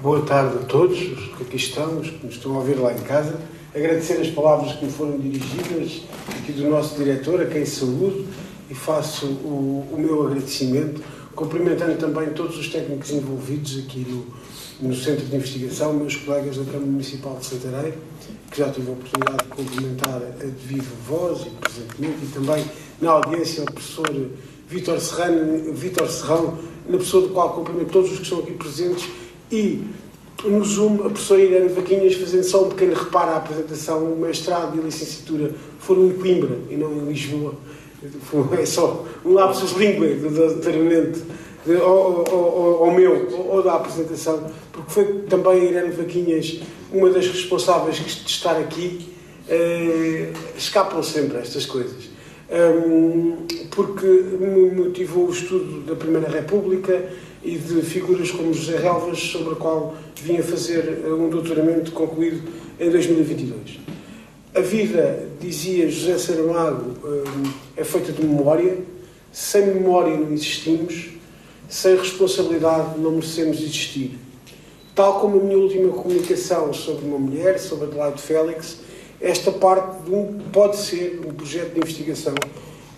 Boa tarde a todos os que aqui estão, os que nos estão a ouvir lá em casa. Agradecer as palavras que me foram dirigidas aqui do nosso diretor, a quem saúdo e faço o meu agradecimento, cumprimentando também todos os técnicos envolvidos aqui no Centro de Investigação, meus colegas da Câmara Municipal de Santarém, que já tive a oportunidade de cumprimentar a de viva voz e presentemente, e também na audiência ao professor Vítor Serrão, na pessoa do qual cumprimento todos os que estão aqui presentes, e no Zoom a professora Irene Vaquinhas, fazendo só um pequeno reparo à apresentação. O mestrado e a licenciatura foram em Coimbra e não em Lisboa. É só um lapsus linguae anteriormente ao da apresentação, porque foi também a Irene Vaquinhas uma das responsáveis de estar aqui. Escapam sempre estas coisas. Porque me motivou o estudo da Primeira República e de figuras como José Relvas, sobre a qual vim a fazer um doutoramento concluído em 2022. A vida, dizia José Saramago, é feita de memória. Sem memória não existimos, sem responsabilidade não merecemos existir. Tal como a minha última comunicação sobre uma mulher, sobre Adelaide Félix, esta parte pode ser um projeto de investigação.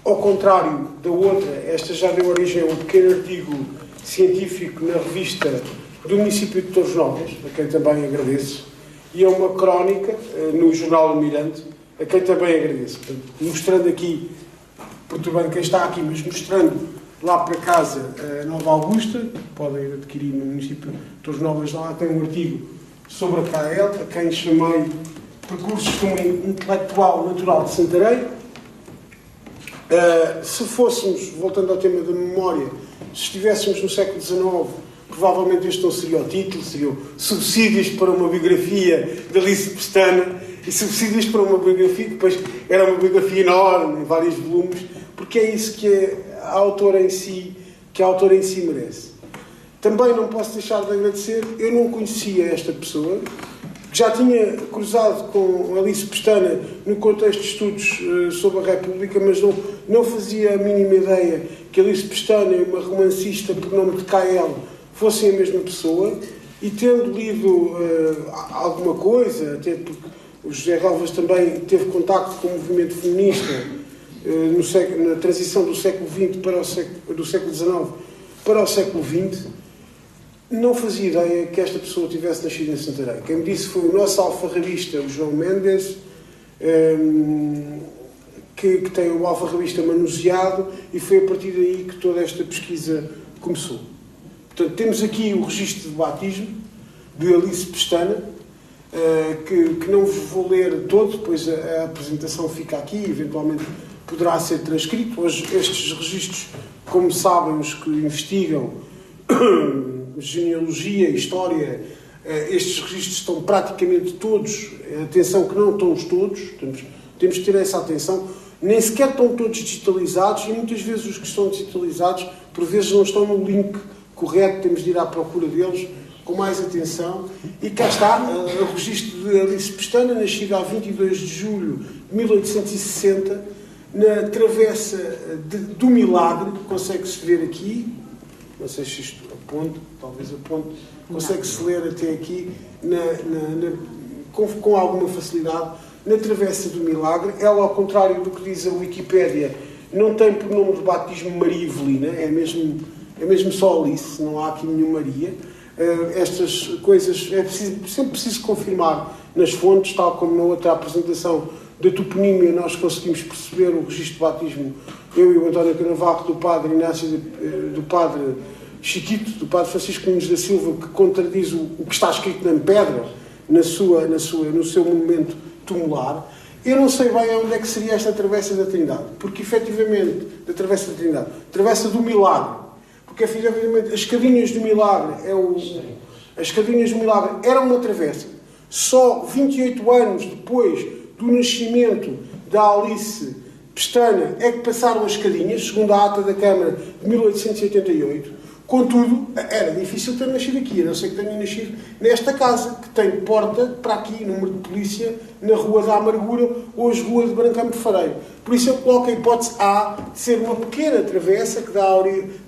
Ao contrário da outra, esta já deu origem a um pequeno artigo científico na revista do município de Torres Novas, a quem também agradeço, e é uma crónica no Jornal do Mirante, a quem também agradeço. Portanto, mostrando aqui, perturbando quem está aqui, mas mostrando lá para casa a Nova Augusta, podem adquirir no município de Torres Novas, lá tem um artigo sobre a KL, a quem chamei Percursos como Intelectual Natural de Santarém. Se fôssemos, voltando ao tema da memória, se estivéssemos no século XIX, provavelmente este não seria o título, seriam Subsídios para uma biografia de Alice Pestana, e Subsídios para uma biografia, depois era uma biografia enorme, em vários volumes, porque é isso que a autora em si merece. Também não posso deixar de agradecer, eu não conhecia esta pessoa, já tinha cruzado com Alice Pestana no contexto de estudos sobre a República, mas não fazia a mínima ideia que Alice Pestana e uma romancista por nome de KL fossem a mesma pessoa, e tendo lido alguma coisa, até porque o José Relvas também teve contacto com o movimento feminista na transição do século XX do século XIX para o século XX, não fazia ideia que esta pessoa tivesse nascido em Santarém. Quem me disse foi o nosso alfarrabista, o João Mendes, que tem o alfarrabista manuseado, e foi a partir daí que toda esta pesquisa começou. Portanto, temos aqui o registro de batismo de Alice Pestana, que não vos vou ler todo, depois a apresentação fica aqui, eventualmente poderá ser transcrito. Hoje estes registros, como sabem os que investigam genealogia, história, estes registros estão praticamente todos, atenção que não estão todos, temos que ter essa atenção, nem sequer estão todos digitalizados, e muitas vezes os que estão digitalizados, por vezes não estão no link correto, temos de ir à procura deles com mais atenção. E cá está o registro de Alice Pestana, nascida a 22 de julho de 1860, na travessa do Milagre, consegue-se ver aqui, não sei se isto aponta, talvez aponte, consegue-se ler até aqui com alguma facilidade, na travessa do Milagre. Ela, ao contrário do que diz a Wikipédia, não tem por nome de batismo Maria Evelina, é mesmo só Alice, não há aqui nenhuma Maria. Estas coisas sempre preciso confirmar nas fontes, tal como na outra apresentação da toponímia nós conseguimos perceber o registro de batismo, eu e o António Canavarro, do padre Inácio, do padre Chiquito, do padre Francisco Nunes da Silva, que contradiz o que está escrito na pedra, no seu monumento tumular. Eu não sei bem onde é que seria esta travessa da Trindade, porque efetivamente, da travessa da Trindade, travessa do Milagre, porque efetivamente as escadinhas do Milagre, as escadinhas do Milagre eram uma travessa. Só 28 anos depois do nascimento da Alice Pestana é que passaram as escadinhas, segundo a ata da Câmara de 1888. Contudo, era difícil ter nascido aqui, a não ser que tenha nascido nesta casa, que tem porta para aqui, número de polícia na Rua da Amargura, hoje Rua de Brancampo de Fareiro. Por isso eu coloco a hipótese A de ser uma pequena travessa que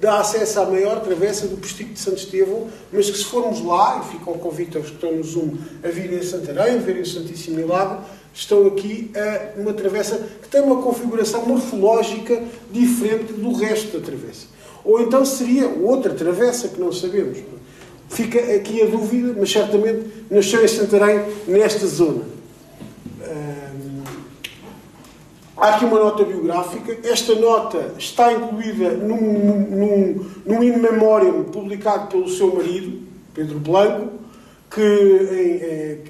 dá acesso à maior travessa do Postigo de Santo Estevão, mas que se formos lá, e ficam convites aos que estão no Zoom a virem a Santarém, a verem o Santíssimo Milagre, estão aqui a uma travessa que tem uma configuração morfológica diferente do resto da travessa. Ou então seria outra travessa que não sabemos. Fica aqui a dúvida, mas certamente nasceu em Santarém, nesta zona. Há aqui uma nota biográfica. Esta nota está incluída num in memoriam publicado pelo seu marido, Pedro Blanco,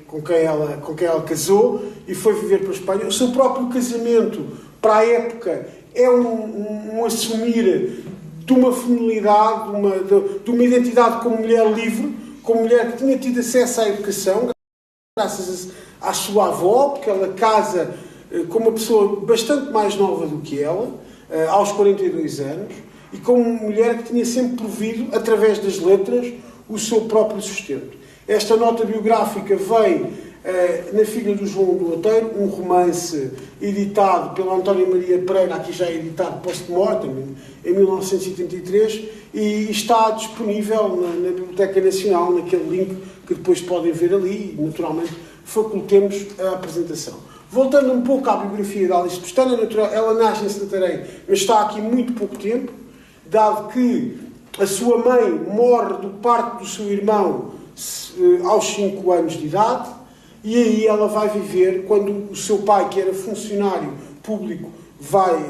com quem ela casou e foi viver para a Espanha. O seu próprio casamento, para a época, é um assumir de uma feminilidade, de uma identidade como mulher livre, como mulher que tinha tido acesso à educação, graças à sua avó, porque ela casa com uma pessoa bastante mais nova do que ela, aos 42 anos, e como mulher que tinha sempre provido, através das letras, o seu próprio sustento. Esta nota biográfica vem na Filha do João do Outeiro, um romance editado pela Antónia Maria Pereira, aqui já editado post-mortem, em 1983, e está disponível na Biblioteca Nacional, naquele link que depois podem ver ali, e naturalmente facultemos a apresentação. Voltando um pouco à biografia da Alice Pestana, ela nasce em Santarém, mas está aqui muito pouco tempo, dado que a sua mãe morre do parto do seu irmão aos 5 anos de idade, e aí ela vai viver, quando o seu pai, que era funcionário público, vai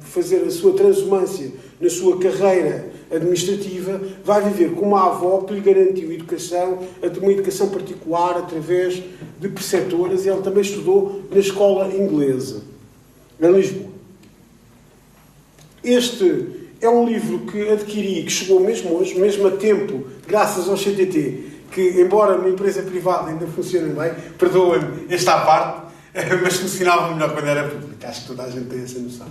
fazer a sua transumância na sua carreira administrativa, vai viver com uma avó que lhe garantiu educação, uma educação particular através de preceptoras, e ela também estudou na escola inglesa, em Lisboa. Este é um livro que adquiri, que chegou mesmo hoje, mesmo a tempo, graças ao CTT, que, embora uma empresa privada ainda funcione bem, perdoem-me esta parte, mas funcionava melhor quando era pública. Acho que toda a gente tem essa noção.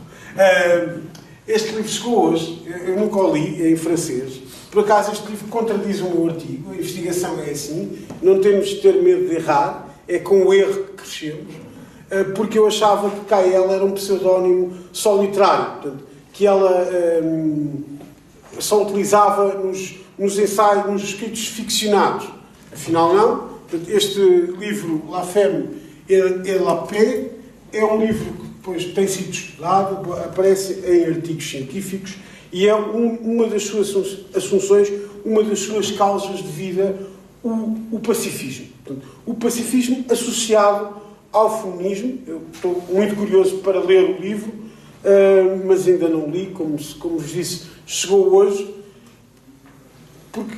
Este livro chegou hoje, eu nunca o li, é em francês. Por acaso, este livro contradiz o meu artigo. A investigação é assim, não temos de ter medo de errar, é com o erro que crescemos, porque eu achava que K.L. era um pseudónimo só literário, portanto, que ela só utilizava nos ensaios, nos escritos ficcionados. Afinal, não. Portanto, este livro, La Femme et la Paix, é um livro que depois tem sido estudado, aparece em artigos científicos, e é uma das suas assunções, uma das suas causas de vida, o pacifismo. Portanto, o pacifismo associado ao feminismo. Eu estou muito curioso para ler o livro, mas ainda não li, como vos disse, chegou hoje, porque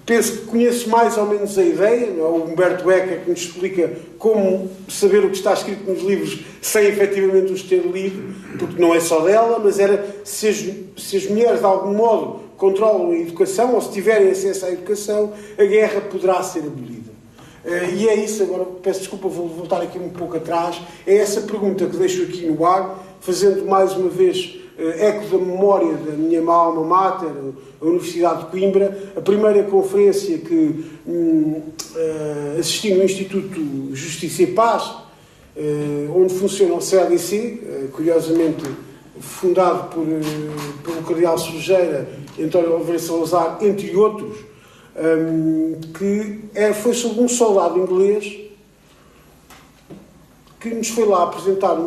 penso que conheço mais ou menos a ideia, não é? O Humberto Eco que nos explica como saber o que está escrito nos livros sem efetivamente os ter lido, porque não é só dela, mas era se as mulheres de algum modo controlam a educação, ou se tiverem acesso à educação, a guerra poderá ser abolida. E é isso, agora peço desculpa, vou voltar aqui um pouco atrás, é essa pergunta que deixo aqui no ar, fazendo mais uma vez eco da memória da minha alma mater, a Universidade de Coimbra, a primeira conferência que assisti no Instituto Justiça e Paz, onde funciona o CLC, curiosamente fundado pelo Cardeal Sujeira, António Oliveira Salazar, entre outros, que foi sobre um soldado inglês que nos foi lá apresentar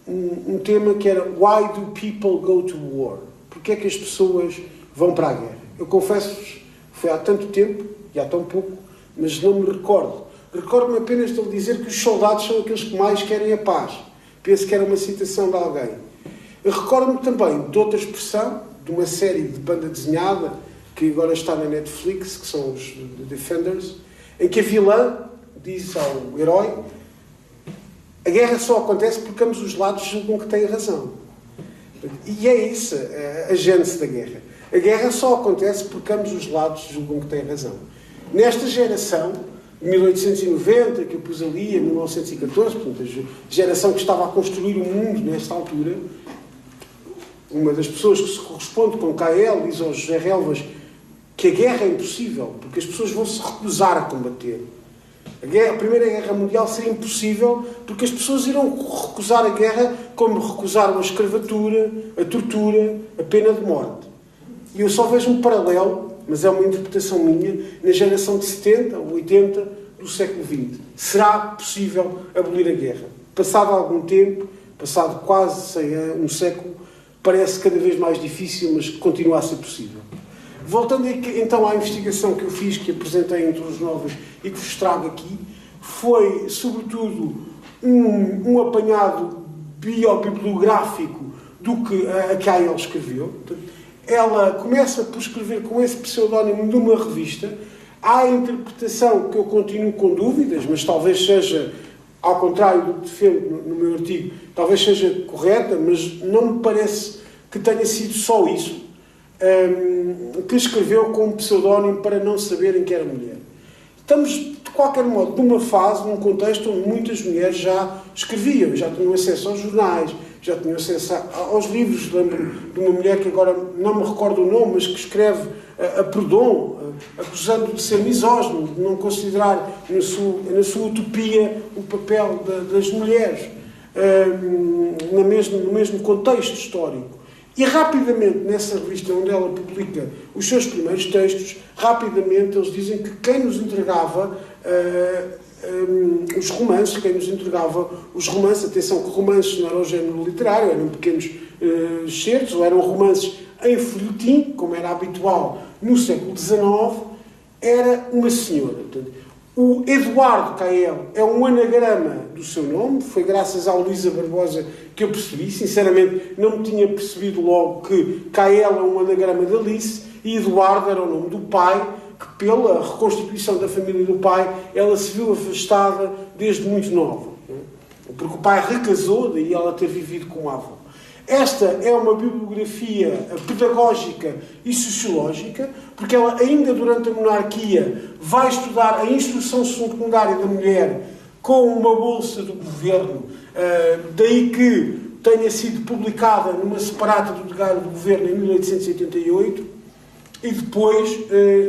um tema que era Why do people go to war? Porquê é que as pessoas vão para a guerra? Eu confesso-vos, foi há tanto tempo e há tão pouco, mas não me recordo. Recordo-me apenas de ele dizer que os soldados são aqueles que mais querem a paz. Penso que era uma citação de alguém. Eu recordo-me também de outra expressão, de uma série de banda desenhada, que agora está na Netflix, que são os The Defenders, em que a vilã diz ao herói: a guerra só acontece porque ambos os lados julgam que têm razão. E é isso a gênese da guerra. A guerra só acontece porque ambos os lados julgam que têm razão. Nesta geração, de 1890, que eu pus ali, em 1914, portanto, a geração que estava a construir o mundo nesta altura, uma das pessoas que se corresponde com K.L. diz ao José Relvas que a guerra é impossível, porque as pessoas vão se recusar a combater. A Primeira Guerra Mundial seria impossível porque as pessoas irão recusar a guerra como recusaram a escravatura, a tortura, a pena de morte. E eu só vejo um paralelo, mas é uma interpretação minha, na geração de 70 ou 80 do século XX. Será possível abolir a guerra? Passado algum tempo, passado quase um século, parece cada vez mais difícil, mas continua a ser possível. Voltando então à investigação que eu fiz, que apresentei entre os novos e que vos trago aqui, foi, sobretudo, um apanhado biobibliográfico do que a Kael escreveu. Ela começa por escrever com esse pseudónimo numa revista. Há a interpretação que eu continuo com dúvidas, mas talvez seja, ao contrário do que defendo no meu artigo, talvez seja correta, mas não me parece que tenha sido só isso, que escreveu com um pseudónimo para não saberem que era mulher. Estamos, de qualquer modo, numa fase, num contexto onde muitas mulheres já escreviam, já tinham acesso aos jornais, já tinham acesso aos livros. Lembro-me de uma mulher que agora não me recordo o nome, mas que escreve a Proudhon, acusando de ser misógino, de não considerar na sua utopia o papel das mulheres, no mesmo contexto histórico. E rapidamente, nessa revista onde ela publica os seus primeiros textos, rapidamente eles dizem que quem nos entregava os romances, atenção que romances não eram o género literário, eram pequenos excertos, ou eram romances em folhetim, como era habitual no século XIX, era uma senhora. Portanto, o Eduardo Kael é um anagrama do seu nome, foi graças à Luísa Barbosa que eu percebi. Sinceramente, não me tinha percebido logo que Kael é um anagrama de Alice e Eduardo era o nome do pai, que pela reconstituição da família do pai, ela se viu afastada desde muito nova. Porque o pai recasou, daí ela ter vivido com a avó. Esta é uma bibliografia pedagógica e sociológica, porque ela ainda durante a monarquia vai estudar a instrução secundária da mulher com uma bolsa do governo, daí que tenha sido publicada numa separata do delegado do governo em 1888, e depois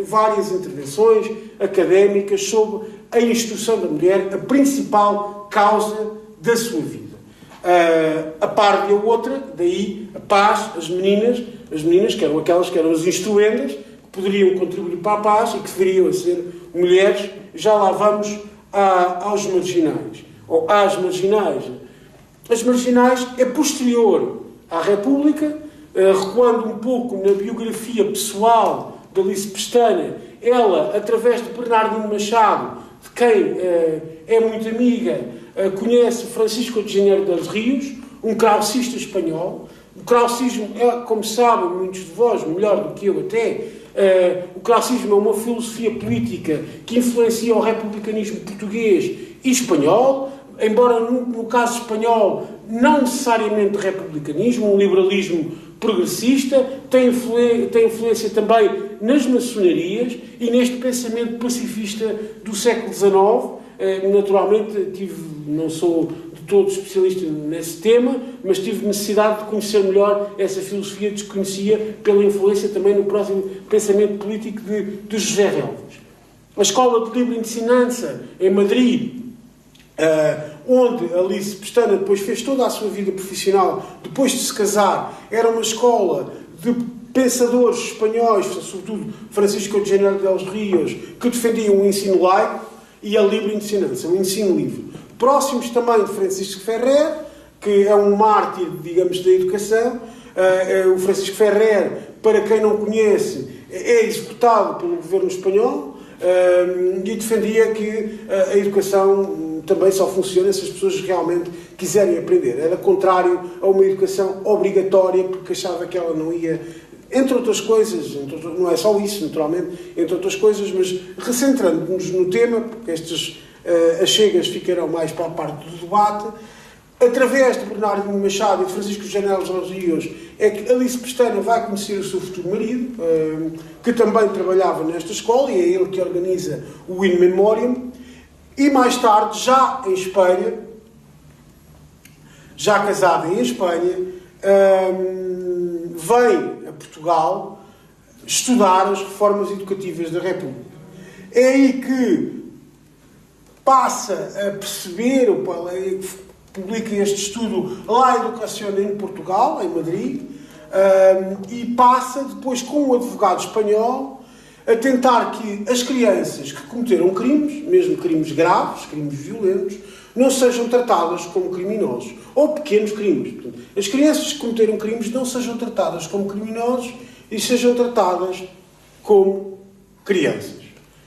várias intervenções académicas sobre a instrução da mulher, a principal causa da sua vida. A par de a outra, daí a paz, as meninas que eram aquelas que eram as instruendas, que poderiam contribuir para a paz e que deveriam ser mulheres. Já lá vamos aos marginais, ou às marginais. As marginais é posterior à República, recuando um pouco na biografia pessoal de Alice Pestana. Ela, através de Bernardino Machado, de quem é muito amiga, conhece Francisco de Janeiro dos Rios, um krausista espanhol. O krausismo é, como sabem muitos de vós, melhor do que eu até, o krausismo é uma filosofia política que influencia o republicanismo português e espanhol, embora no caso espanhol não necessariamente republicanismo, um liberalismo progressista, tem influência também nas maçonarias e neste pensamento pacifista do século XIX. Naturalmente, não sou de todo especialista nesse tema, mas tive necessidade de conhecer melhor essa filosofia, desconhecia pela influência também no próximo pensamento político de José Relvas. A Escola de Livre Ensinança, em Madrid, onde Alice Pestana depois fez toda a sua vida profissional, depois de se casar, era uma escola de pensadores espanhóis, sobretudo Francisco de Janeiro dos Rios, que defendiam o ensino laico e a livre ensinança, o ensino livre. Próximos também de Francisco Ferrer, que é um mártir, digamos, da educação. O Francisco Ferrer, para quem não conhece, é executado pelo governo espanhol e defendia que a educação também só funciona se as pessoas realmente quiserem aprender. Era contrário a uma educação obrigatória, porque achava que ela não ia, entre outras coisas, não é só isso, naturalmente, entre outras coisas, mas recentrando-nos no tema, porque estas achegas ficarão mais para a parte do debate, através de Bernardino Machado e de Francisco Janeiro dos Rios, é que Alice Pestana vai conhecer o seu futuro marido, que também trabalhava nesta escola, e é ele que organiza o In Memoriam, e mais tarde, já em Espanha, já casada em Espanha, vem a Portugal estudar as reformas educativas da República. É aí que passa a perceber, publica este estudo La Educación em Portugal, em Madrid, e passa depois com um advogado espanhol a tentar que as crianças que cometeram crimes, mesmo crimes graves, crimes violentos, não sejam tratadas como criminosos, ou pequenos crimes. Portanto, as crianças que cometeram crimes não sejam tratadas como criminosos e sejam tratadas como crianças.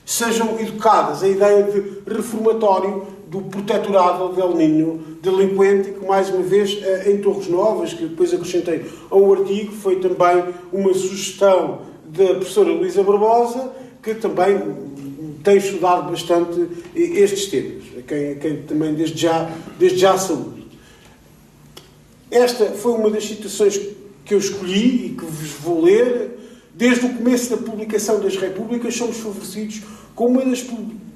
Sejam educadas, a ideia de reformatório do protetorado del niño delinquente, que mais uma vez em Torres Novas, que depois acrescentei a um artigo, foi também uma sugestão da professora Luísa Barbosa, que também tem estudado bastante estes temas, quem também desde já saúde. Esta foi uma das citações que eu escolhi e que vos vou ler. Desde o começo da publicação das Repúblicas, somos favorecidos com uma das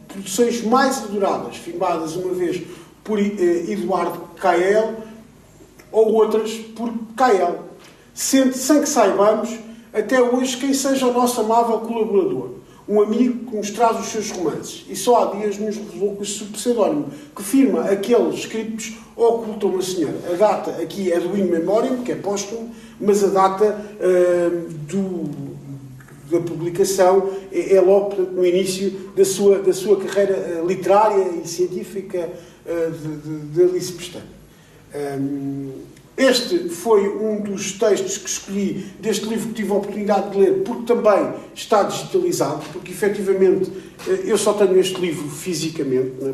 produções mais adoradas, firmadas uma vez por Eduardo Cael ou outras por Cael, sem que saibamos até hoje quem seja o nosso amável colaborador, um amigo que nos traz os seus romances, e só há dias nos revelou com esse pseudónimo, que firma aqueles escritos ocultam uma senhora. A data aqui é do In Memoriam, que é póstumo, mas a data da publicação é logo, portanto, no início da sua carreira literária e científica de Alice Pestana. Este foi um dos textos que escolhi deste livro que tive a oportunidade de ler, porque também está digitalizado, porque efetivamente eu só tenho este livro fisicamente, né?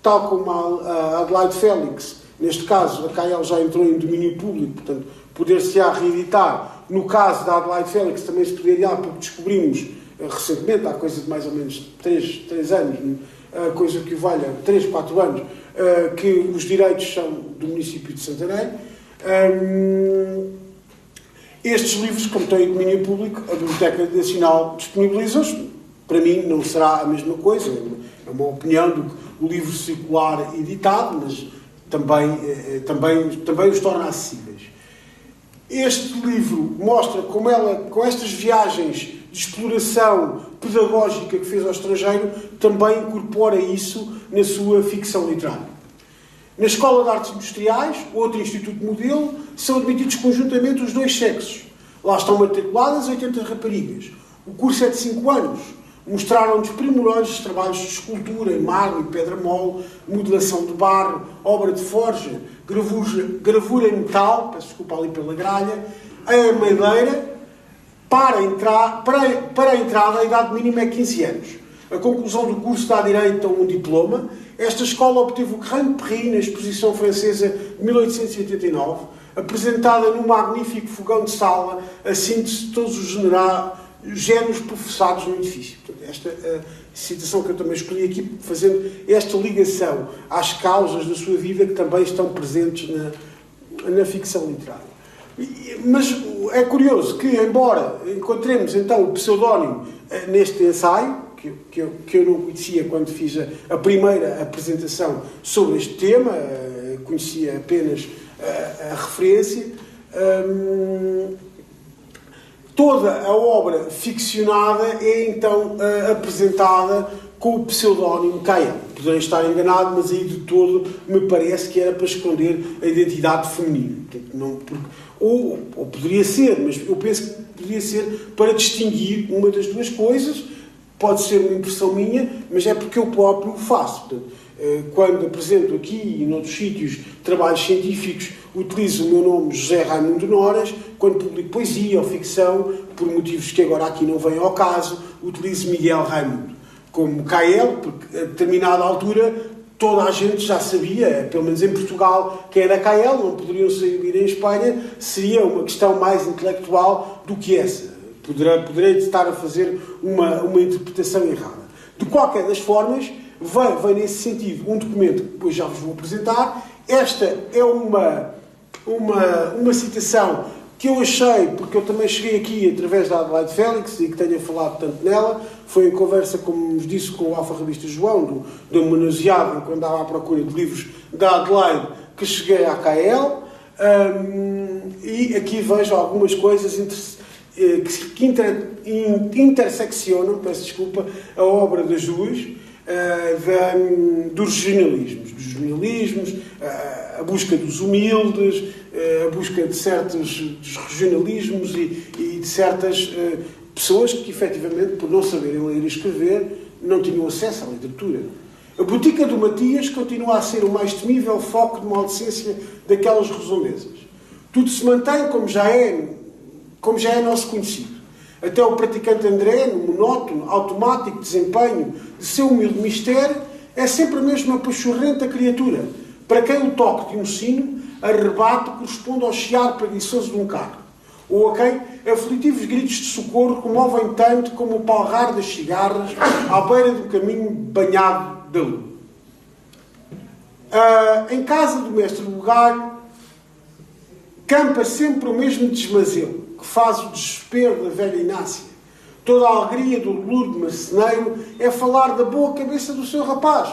Tal como a Adelaide Félix, neste caso a Cael já entrou em domínio público, portanto poder-se-á reeditar. No caso da Adelaide Félix também se poderia, porque descobrimos recentemente, há coisa de mais ou menos 3 anos, coisa que valha 3, 4 anos, que os direitos são do município de Santarém. Estes livros, como têm domínio público, a Biblioteca Nacional disponibiliza-os. Para mim não será a mesma coisa, é uma opinião do que o livro circular editado, mas também os torna acessíveis. Este livro mostra como ela, com estas viagens de exploração pedagógica que fez ao estrangeiro, também incorpora isso na sua ficção literária. Na Escola de Artes Industriais, outro instituto modelo, são admitidos conjuntamente os 2 sexos. Lá estão matriculadas 80 raparigas. O curso é de 5 anos. Mostraram-nos primorosos trabalhos de escultura em mármore e pedra mole, modelação de barro, obra de forja, gravura em metal, peço desculpa ali pela gralha, a madeira. Para a entrada, a idade mínima é 15 anos. A conclusão do curso dá direito a um diploma. Esta escola obteve o Grand Prix na Exposição Francesa de 1889, apresentada num magnífico fogão de sala, a síntese de todos os géneros professados no edifício. Portanto, esta citação que eu também escolhi aqui, fazendo esta ligação às causas da sua vida que também estão presentes na ficção literária. Mas é curioso que, embora encontremos então o pseudónimo neste ensaio, que eu não conhecia quando fiz a primeira apresentação sobre este tema, conhecia apenas a referência, toda a obra ficcionada é então apresentada com o pseudónimo Cael. Poderei estar enganado, mas aí de todo me parece que era para esconder a identidade feminina. Ou poderia ser, mas eu penso que poderia ser para distinguir uma das duas coisas. Pode ser uma impressão minha, mas é porque eu próprio o faço. Portanto, quando apresento aqui e noutros sítios trabalhos científicos, utilizo o meu nome José Raimundo Noras. Quando publico poesia ou ficção, por motivos que agora aqui não vêm ao caso, utilizo Miguel Raimundo. Como Cael, porque a determinada altura toda a gente já sabia, pelo menos em Portugal, quem era Cael, não poderiam sair em Espanha, seria uma questão mais intelectual do que essa. Poderei estar a fazer uma interpretação errada. De qualquer das formas, vem nesse sentido um documento que depois já vos vou apresentar. Esta é uma citação que eu achei, porque eu também cheguei aqui através da Adelaide Félix e que tenho falado tanto nela, foi em conversa, como vos disse, com o alfarrabista João, do manuseado, quando andava à procura de livros da Adelaide, que cheguei à Cael, e aqui vejo algumas coisas que interseccionam, peço desculpa, a obra das duas. dos regionalismos, a busca dos humildes, a busca de certos dos regionalismos e de certas pessoas que, efetivamente, por não saberem ler e escrever, não tinham acesso à literatura. A Botica do Matias continua a ser o mais temível foco de maldecência daquelas redondezas. Tudo se mantém como já é nosso conhecido. Até o praticante André, no monótono, automático desempenho de seu humilde mistério, é sempre a mesma pachorrenta criatura, para quem o toque de um sino, arrebate, corresponde ao chiar preguiçoso de um carro, ou a quem aflitivos gritos de socorro comovem tanto como o palrar das cigarras à beira do caminho banhado da lua. Em casa do mestre Bugalho, campa sempre o mesmo desmazelo, que faz o desespero da velha Inácia. Toda a alegria do lourdo marceneiro é falar da boa cabeça do seu rapaz,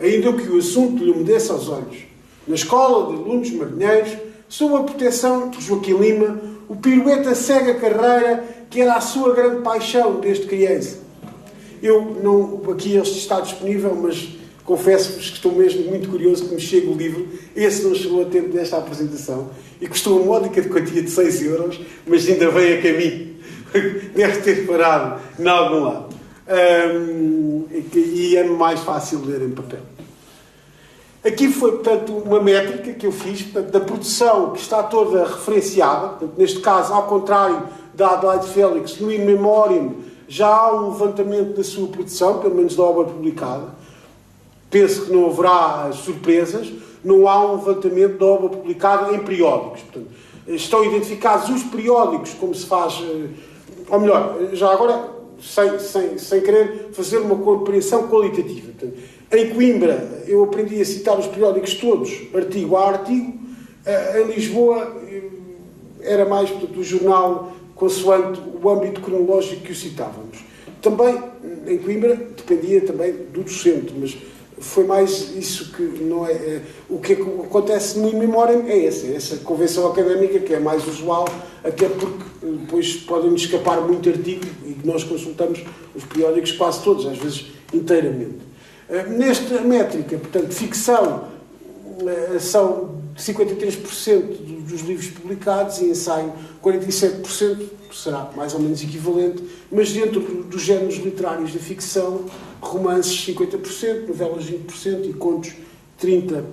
ainda que o assunto lhe umedeça aos olhos. Na escola de alunos marinheiros, sob a proteção de Joaquim Lima, o pirueta segue a carreira que era a sua grande paixão desde criança. Aqui este está disponível, mas confesso-vos que estou mesmo muito curioso que me chegue o livro. Esse não chegou a tempo desta apresentação e custou uma módica de quantia de 6 euros, mas ainda veio a caminho. Deve ter parado em algum lado. E é mais fácil ler em papel. Aqui foi, portanto, uma métrica que eu fiz, portanto, da produção que está toda referenciada. Portanto, neste caso, ao contrário da Adelaide Félix, no In Memoriam já há um levantamento da sua produção, pelo menos da obra publicada. Penso que não haverá surpresas. Não há um levantamento da obra publicada em periódicos. Portanto, estão identificados os periódicos, como se faz... Ou melhor, já agora, sem querer fazer uma compreensão qualitativa. Portanto, em Coimbra, eu aprendi a citar os periódicos todos, artigo a artigo. Em Lisboa, era mais, portanto, o jornal consoante o âmbito cronológico que o citávamos. Também, em Coimbra, dependia também do docente, mas foi mais isso que não é... O que acontece no In Memoriam é essa convenção académica, que é mais usual, até porque depois podem-nos escapar muito artigo e nós consultamos os periódicos quase todos, às vezes inteiramente. Nesta métrica, portanto, ficção, são 53% dos livros publicados e ensaio 47%, será mais ou menos equivalente, mas dentro dos géneros literários da ficção, romances 50%, novelas 20% e contos 30%.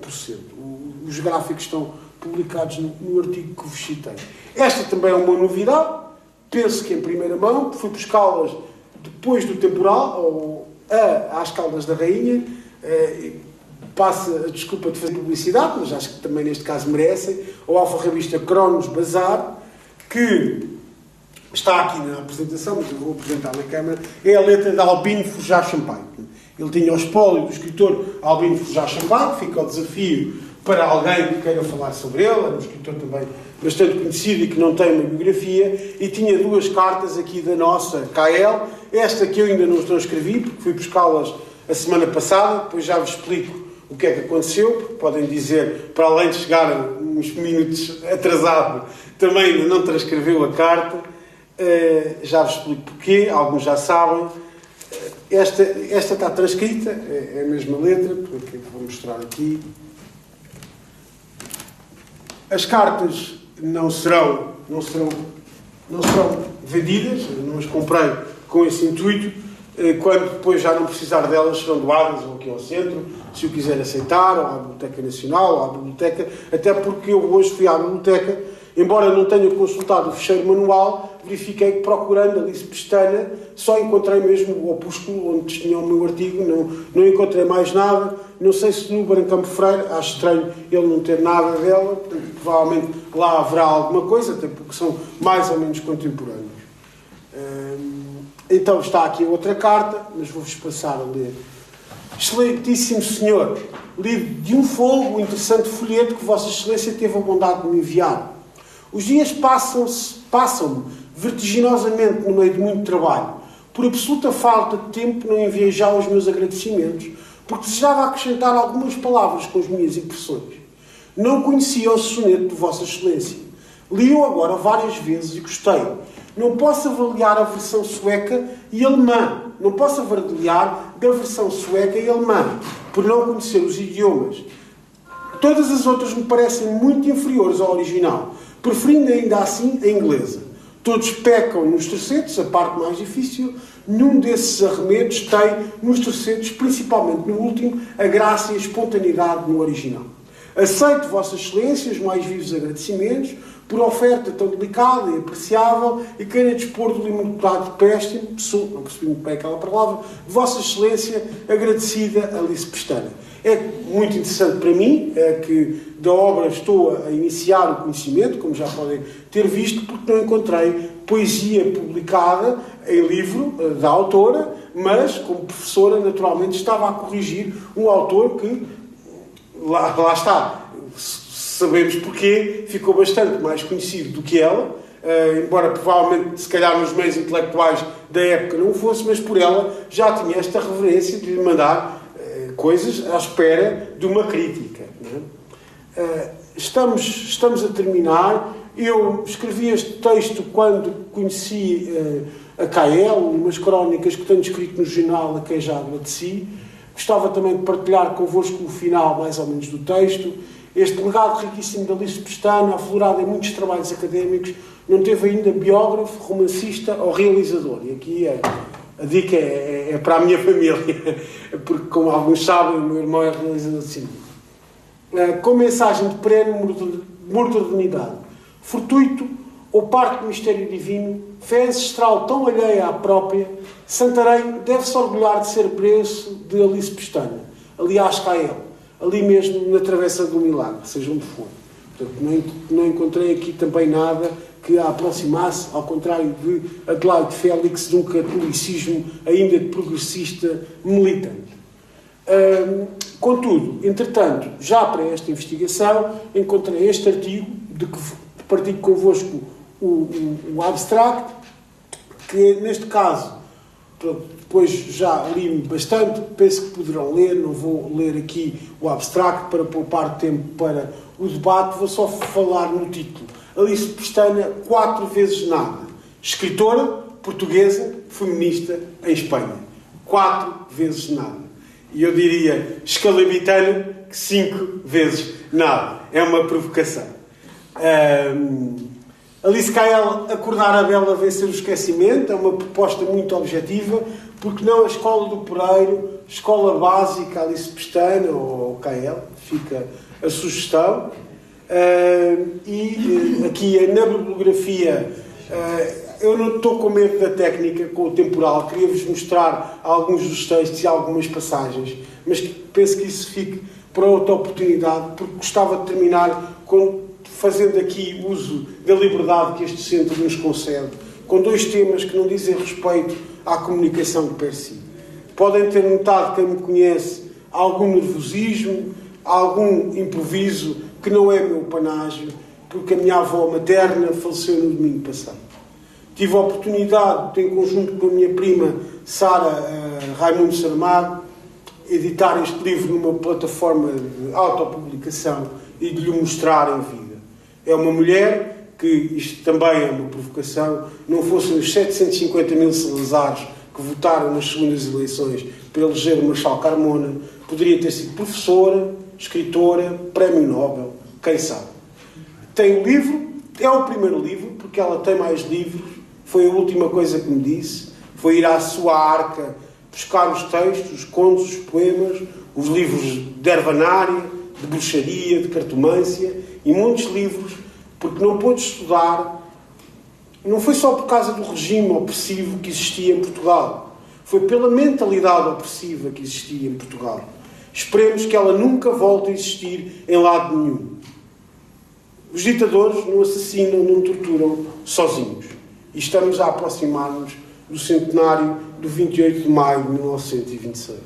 Os gráficos estão publicados no artigo que vos citei. Esta também é uma novidade, penso que em primeira mão, fui buscá-las depois do temporal, ou às Caldas da Rainha. Passa a desculpa de fazer publicidade, mas acho que também neste caso merecem, ou a alfarrabista Cronos Bazar, que está aqui na apresentação, mas eu vou apresentar na câmara, é a letra de Albino Forjar Champagne. Ele tinha o espólio do escritor Albino Forjar Champagne, fica o desafio para alguém que queira falar sobre ele, era um escritor também bastante conhecido e que não tem uma biografia, e tinha 2 cartas aqui da nossa KL, esta que eu ainda não transcrevi, porque fui buscá-las a semana passada, depois já vos explico o que é que aconteceu, porque podem dizer, para além de chegar uns minutos atrasado, também ainda não transcreveu a carta. Já vos explico porquê, alguns já sabem. Esta está transcrita, é a mesma letra, porque vou mostrar aqui. As cartas não serão vendidas, não as comprei com esse intuito. Quando depois já não precisar delas, serão doadas ou aqui ao centro, se o quiser aceitar, ou à Biblioteca Nacional, ou à Biblioteca, até porque eu hoje fui à Biblioteca, embora não tenha consultado o fecheiro manual, verifiquei que, procurando ali se pestana, só encontrei mesmo o opúsculo onde tinha o meu artigo, não encontrei mais nada. Não sei se no Brancampo Freire, acho estranho ele não ter nada dela, portanto, provavelmente lá haverá alguma coisa, até porque são mais ou menos contemporâneos. Então está aqui outra carta, mas vou-vos passar a ler. Excelentíssimo Senhor, li de um folgo o interessante folheto que Vossa Excelência teve a bondade de me enviar. Os dias passam-me vertiginosamente no meio de muito trabalho. Por absoluta falta de tempo não enviei já os meus agradecimentos, porque desejava acrescentar algumas palavras com as minhas impressões. Não conhecia o soneto de Vossa Excelência. Li-o agora várias vezes e gostei. não posso avaliar a versão sueca e alemã. Não posso avaliar da versão sueca e alemã, por não conhecer os idiomas. Todas as outras me parecem muito inferiores ao original, preferindo ainda assim a inglesa. Todos pecam nos tercetos, a parte mais difícil. Nenhum desses arremedos tem, nos tercetos, principalmente no último, a graça e a espontaneidade no original. Aceito, Vossas Excelências, mais vivos agradecimentos por oferta tão delicada e apreciável e queira dispor do limitado péstimo, não percebi muito bem aquela palavra, de Vossa Excelência, agradecida Alice Pestana. É muito interessante para mim, que da obra estou a iniciar o conhecimento, como já podem ter visto, porque não encontrei poesia publicada em livro da autora, mas, como professora, naturalmente estava a corrigir um autor que, lá está, sabemos porquê, ficou bastante mais conhecido do que ela, embora provavelmente, se calhar, nos meios intelectuais da época não fosse, mas por ela já tinha esta reverência de lhe mandar coisas à espera de uma crítica. Não é? Estamos a terminar. Eu escrevi este texto quando conheci a Kael, umas crónicas que tenho escrito no jornal, a quem já agradeci. Gostava também de partilhar convosco o final, mais ou menos, do texto. Este legado riquíssimo da Alice Pestana, aflorado em muitos trabalhos académicos, não teve ainda biógrafo, romancista ou realizador. E aqui a dica é para a minha família, porque, como alguns sabem, o meu irmão é realizador de cinema. Com mensagem de perene modernidade, fortuito ou parte do mistério divino, fé ancestral tão alheia à própria, Santarém deve-se orgulhar de ser berço de Alice Pestana, aliás, Kael, ali mesmo na Travessa do Milagre, seja onde for. Portanto, não encontrei aqui também nada que a aproximasse, ao contrário de Adelaide Félix, de um catolicismo ainda progressista militante. Contudo, entretanto, já para esta investigação, encontrei este artigo, de que partilho convosco o abstract, que neste caso, depois já li bastante, penso que poderão ler, não vou ler aqui o abstract para poupar tempo para o debate, vou só falar no título. Alice Pestana, 4 vezes nada. Escritora portuguesa, feminista, em Espanha. 4 vezes nada. E eu diria, escalabitano, que 5 vezes nada. É uma provocação. Alice Kael, Acordar a Bela, Vencer o Esquecimento, é uma proposta muito objetiva, porque não a Escola do Pereiro, Escola Básica, Alice Pestana ou Kael, fica a sugestão. E aqui na bibliografia, eu não estou com medo da técnica, com o temporal, queria-vos mostrar alguns dos textos e algumas passagens, mas penso que isso fique para outra oportunidade, porque gostava de terminar fazendo aqui uso da liberdade que este centro nos concede, com 2 temas que não dizem respeito à comunicação de per si. Podem ter notado, quem me conhece, algum nervosismo, algum improviso, que não é meu panágio, porque a minha avó materna faleceu no domingo passado. Tive a oportunidade, em conjunto com a minha prima Sara Raimundo Saramago, editar este livro numa plataforma de autopublicação e de lhe mostrar em vida. É uma mulher que, isto também é uma provocação, não fossem os 750 mil Salazares que votaram nas segundas eleições para eleger o Marshal Carmona, poderia ter sido professora, escritora, prémio Nobel, quem sabe. Tem o livro, é o primeiro livro, porque ela tem mais livros, foi a última coisa que me disse, foi ir à sua arca buscar os textos, os contos, os poemas, os livros de herbanária, de bruxaria, de cartomância e muitos livros, porque não pôde estudar. Não foi só por causa do regime opressivo que existia em Portugal, foi pela mentalidade opressiva que existia em Portugal. Esperemos que ela nunca volte a existir em lado nenhum. Os ditadores não assassinam, não torturam sozinhos. E estamos a aproximar-nos do centenário do 28 de maio de 1926.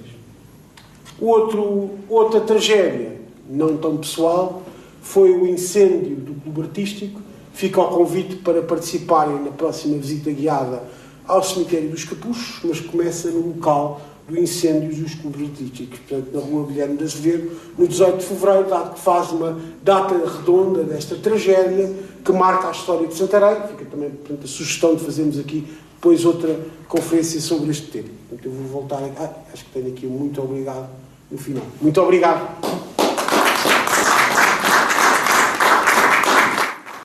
Outra tragédia, não tão pessoal, foi o incêndio do Clube Artístico. Fica ao convite para participarem na próxima visita guiada ao cemitério dos Capuchos, mas começa no local do incêndio dos clubes artísticos, portanto, na Rua Guilherme de Azevedo, no 18 de fevereiro, dado que faz uma data redonda desta tragédia, que marca a história de Santarém. Fica também, portanto, a sugestão de fazermos aqui depois outra conferência sobre este tema. Portanto, eu vou voltar, acho que tenho aqui um muito obrigado no final. Muito obrigado.